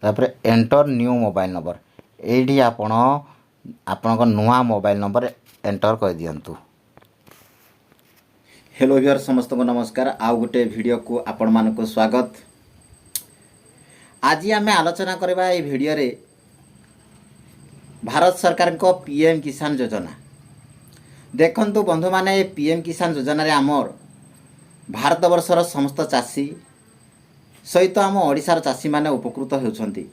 तापर enter new mobile number ये आपण नुआ मोबाइल नंबर एंटर कर दिंतु। हेलो व्यूअर समस्त को नमस्कार। आउ गोटे वीडियो को आपण मानक स्वागत। आज आम आलोचना करबा ए वीडियो रे भारत सरकार को पीएम किसान योजना। देखंतु बंधु माने पीएम किसान योजना रे आमर भारत वर्षर समस्त चाषी सहित आम ओडिशार चाषी माने उपकृत होउछंती।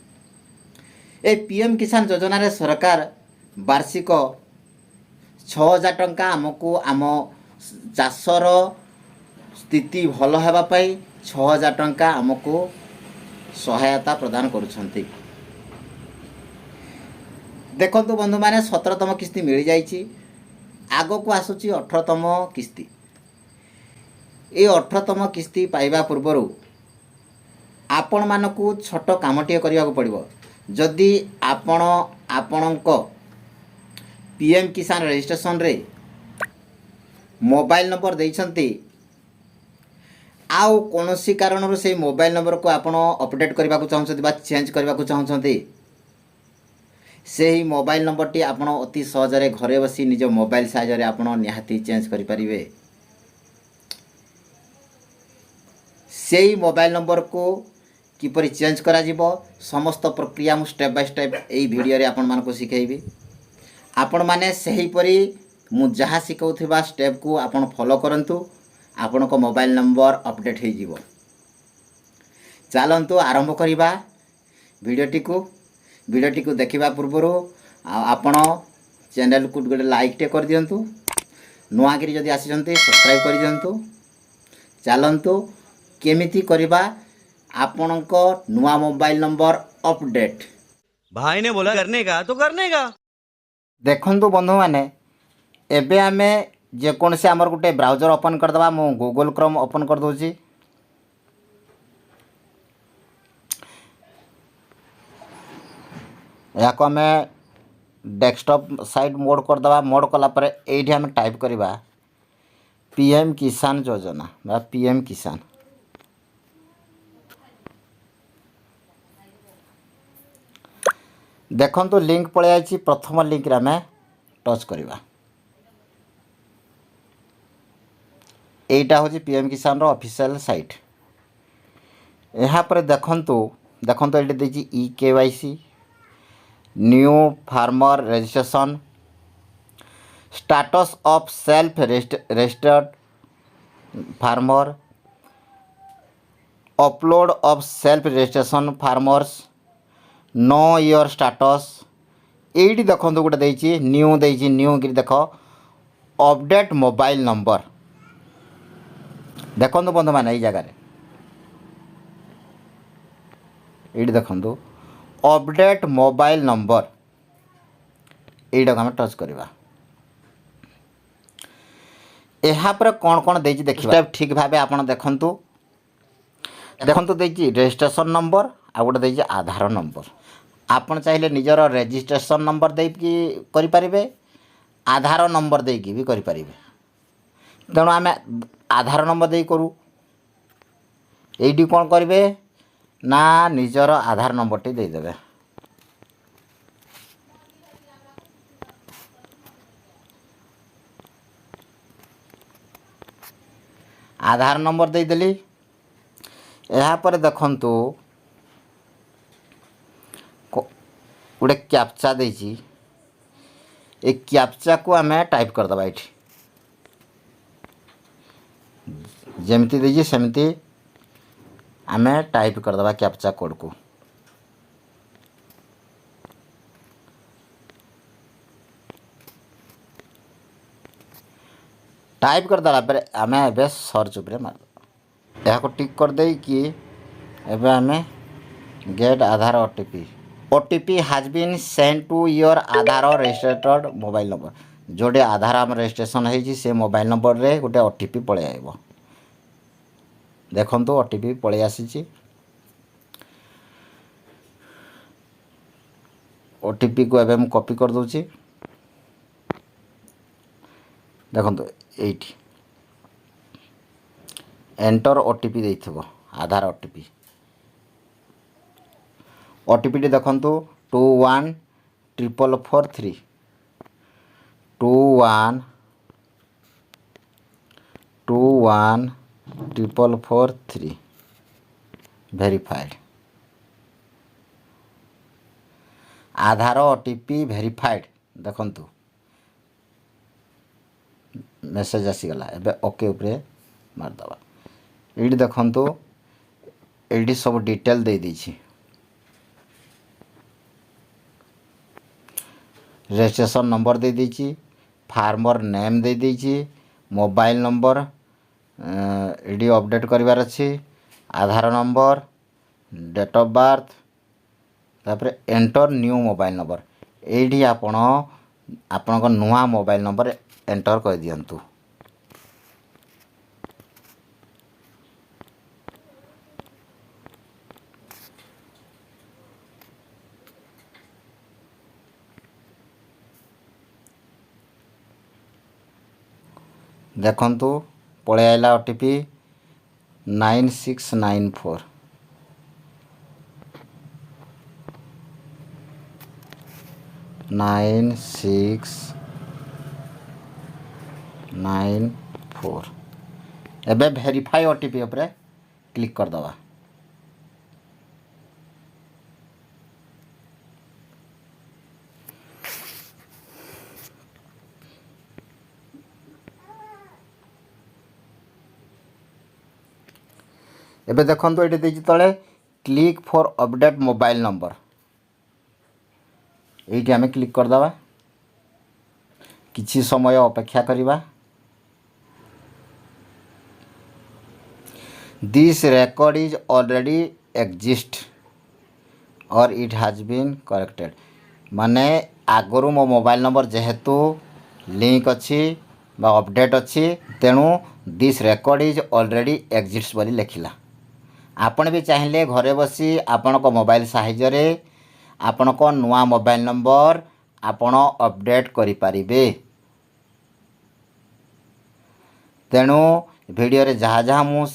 ए पीएम किसान योजना रे सरकार वार्षिक 6000 टंका आमको आम चाषर स्थिति भल हेबा पई 6000 टंका आमको सहायता प्रदान करुछंती। देखंतु बंधु माने 17तम किस्ती मिल जाइछि। आगो को आसुची 18तम किस्ती। ए 18तम किस्ती पाइबा पूर्वरु आपण मानकु छोट कामटिए करिया पड़िबो। जदि आपणक पीएम किसान रजिस्ट्रेशन रे मोबाइल नंबर देइछंती आउ कोनोसी कारणरु से मोबाइल नंबर को आपण अपडेट करबा को चाहछंती बा चेंज करबा को चाहछंती सेही मोबाइल नंबर टी आपण अति सहज रे घरे बसी निज मोबाइल साइज रे आपण निहाती चेंज करि परिबे। सेही मोबाइल नंबर को किपरि चेंज करा जिवो समस्त प्रक्रिया मु step by step AE video रे आपण मानको सिखाइबी। आपण माने सेही परि मु जहा सिखौथिबा स्टेप को आपण फॉलो करंतु। आपण को मोबाइल नंबर अपडेट हो जिवो। चलंतु आरंभ करिबा वीडियोटी को देखिबा पूर्वरु आपण चैनल को गोटे लाइक टे कर दियंतु। नुआ गिरी जदि आसीजंती सब्सक्राइब कर दियंतु। चलंतु केमिति करिबा आपणको नुआ मोबाइल नंबर अपडेट। भाई ने बोला करने का तो करने का। देखंतु बंधु माने एबे आमे जे कोन से हमर गुटे ब्राउजर ओपन कर दबा। मो गूगल क्रोम ओपन कर दोची। या को हमें डेस्कटॉप साइड मोड कर दबा। मोड कला पर एठी हम टाइप करिबा पीएम किसान योजना बा पीएम किसान। देखंतु लिंक पळे आइछि। प्रथम लिंक रे हमें टच करिबा। एटा होची पीएम किसान रो ऑफिशियल साइट। यहाँ पर देखंतु एटी देछि e KYC new farmer registration status of self registered farmer upload of self registration farmers know your status. एटी देखंतु गोटे देछि न्यू गिरी देखो अपडेट मोबाइल नंबर। देखंतु बंधु माने एई जगह रे एटी देखंतु अपडेट मोबाइल नंबर। एटा हम टच करबा। यहाँ पर कौन कौन देछि देखिबा। स्टेप ठीक भाबे आपण देखंतु देछि रजिस्ट्रेशन नंबर आ गोटे देछि आधार नंबर। आपण चाहिले निजर रजिस्ट्रेशन नंबर दे कि करि परिबे आधार नंबर दे कि भी करि परिबे। तेणु आम आधार नंबर दे करूँ। एटी कौन करेंगे ना निजर आधार नंबर टी देदेवे। आधार नंबर देदेली। यहाँ पर देखंतु गोटे कैप्चा देछि। ए कैप्चा को आम टाइप कर दबा। एठी जेमती देछि सेमती आमे टाइप कर दबा कैप्चा कोड को। टाइप कर दला पर आमे एबे सर्च ऊपर मार। या को टिक कर दे कि एबे आमे get Aadhaar OTP has been sent to your Aadhaar registered mobile number. जोडे आधार आम रजिस्ट्रेशन है से मोबाइल नंबर रे गोटे ओटीपी पळे आइबो। देखंतु ओटीपी पळे आसीची। ओटीपी को एबे हम कॉपी कर दोची। देखंतु एठी एंटर ओटीपी देइथिबो आधार ओटीपी। OTP टी देखंतु 214443 214443 वेरीफाइड। आधार OTP वेरीफाइड देखंतु मेसेज आसीगला। एबे ओके उपरे मारदबा। ये देखंतु ये सब डिटेल दे दीची। रजिस्ट्रेशन नंबर दे दीची, फार्मर नेम दे दीची, मोबाइल नंबर ये अपडेट करिवार अछि, आधार नंबर, डेट ऑफ बर्थ, तापर एंटर न्यू मोबाइल नंबर। ये आपण को नुआ मोबाइल नंबर एंटर कर दियंतु। देखंतु पळे आइला OTP 9694 9694। एबे वेरीफाई OTP उपरे क्लिक कर दवा। एबे देखंतु एटी देछि तळे click for update mobile number. Eighty आमे क्लिक कर दवा। किछि समय अपेक्षा करिबा। This record is already exist or it has been corrected। माने आगरु मो मोबाइल नंबर जेहेतु लिंक अच्छी बा अपडेट अच्छी तेणु this record is already exist बोली लिखिला। आपण भी चाहिए घरे बसी आपण को मोबाइल साहाय्य आपण को नुआ मोबाइल नंबर आपण अपडेट करि पारिबे। तेणु वीडियो रे जहाँ जहाँ मु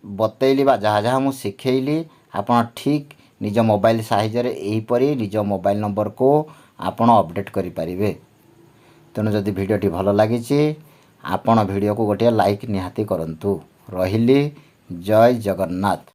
बतैली बा जहाँ जहाँ मु सिखेइली आपण ठीक निज मोबाइल साहाय्य एहीपरि निज मोबाइल नंबर को आपण अपडेट करि पारिबे। तेणु जदि वीडियोटी भल लागिछि आपण वीडियो को गोटे लाइक निहाती करंतु। रहिली जय जगन्नाथ।